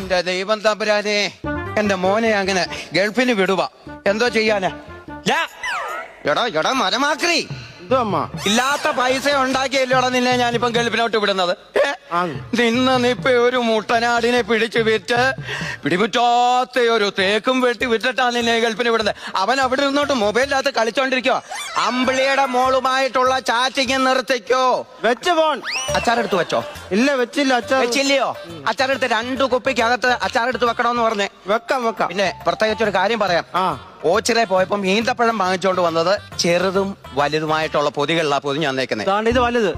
എന്റെ ദൈവം തമ്പുരാനെ, എന്റെ മോനെ അങ്ങനെ ഗൾഫിന് വിടുക. എന്തോ ചെയ്യാനാ? എടാ മരമാക്രി, എന്തോ അമ്മ ഇല്ലാത്ത പൈസ ഉണ്ടാക്കിയല്ലോടാ നിന്നെ ഞാനിപ്പം ഗൾഫിനോട്ട് വിടുന്നത്. നിന്നിപ്പൊ ഒരു മുട്ടനാടിനെ പിടിച്ചു വിറ്റ് പിടിമുറ്റാത്ത ഒരു തേക്കും വെട്ടി വിറ്റിട്ടാ നിന്നെ ഗൾഫിന് വിടുന്നത്. അവൻ അവിടെ നിന്നോട്ട് മൊബൈലിനകത്ത് കളിച്ചോണ്ടിരിക്കോ. അമ്പിളിയുടെ മോളുമായിട്ടുള്ള ചാറ്റിങ് നിർത്തിക്കോ. വെച്ച് ഫോൺ അച്ചാറെടുത്ത് വെച്ചോ? ഇല്ല വെച്ചില്ല. അച്ചാർ വെച്ചില്ലയോ? അച്ചാറെടുത്ത് 2 കുപ്പിക്കകത്ത് അച്ചാറെടുത്ത് വെക്കണമെന്ന് പറഞ്ഞേ. വെക്കാം. പിന്നെ പ്രത്യേകിച്ചൊരു കാര്യം പറയാം. ഓച്ചിറെ പോയപ്പം ഈന്തപ്പഴം വാങ്ങിച്ചോണ്ട് വന്നത് ചെറുതും വലുതുമായിട്ടുള്ള പൊതികളിലാ പൊതി ഞാൻ നേക്കുന്നത്. ഇത് വലുത്.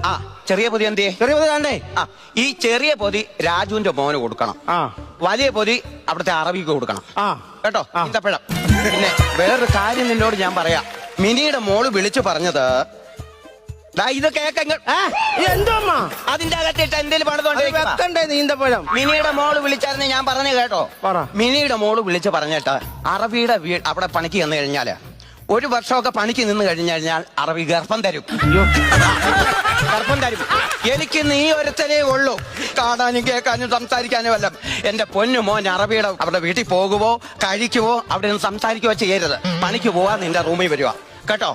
ചെറിയ പൊതി എന്തിയെ? ചെറിയ പൊതി വേണ്ടേ? ഈ ചെറിയ പൊതി രാജുവിന്റെ മോന് കൊടുക്കണം. വലിയ പൊതി അവിടുത്തെ അറബിക്ക് കൊടുക്കണം കേട്ടോ. ഈന്തപ്പഴം. പിന്നെ വേറൊരു കാര്യം നിന്നോട് ഞാൻ പറയാം. മിനിയുടെ മോള് വിളിച്ചു പറഞ്ഞത് ഇത് കേക്കെങ്കിൽ എന്തോ അതിന്റെ അകത്തിട്ട് എന്തെങ്കിലും പണിതുകൊണ്ടേ നീന്തപ്പഴം. മിനിയുടെ മോള് വിളിച്ചായിരുന്നു, ഞാൻ പറഞ്ഞു കേട്ടോ. മിനിയുടെ മോള് വിളിച്ച് പറഞ്ഞിട്ട് അറബിയുടെ അവിടെ പണിക്ക് ചെന്ന് കഴിഞ്ഞാല് 1 വർഷമൊക്കെ പണിക്ക് നിന്ന് കഴിഞ്ഞാൽ അറബി ഗർഭം തരും. ഗർഭം തരും. എനിക്ക് നീ ഒരുത്തനേ ഉള്ളൂ കാണാനും കേൾക്കാനും സംസാരിക്കാനും എല്ലാം. എന്റെ പൊന്നു മോൻ അറബിയുടെ അവിടെ വീട്ടിൽ പോകുവോ കഴിക്കുവോ അവിടെ നിന്ന് സംസാരിക്കുവോ ചെയ്യരുത്. പണിക്ക് പോവാ നിന്റെ റൂമിൽ വരുവാ കേട്ടോ.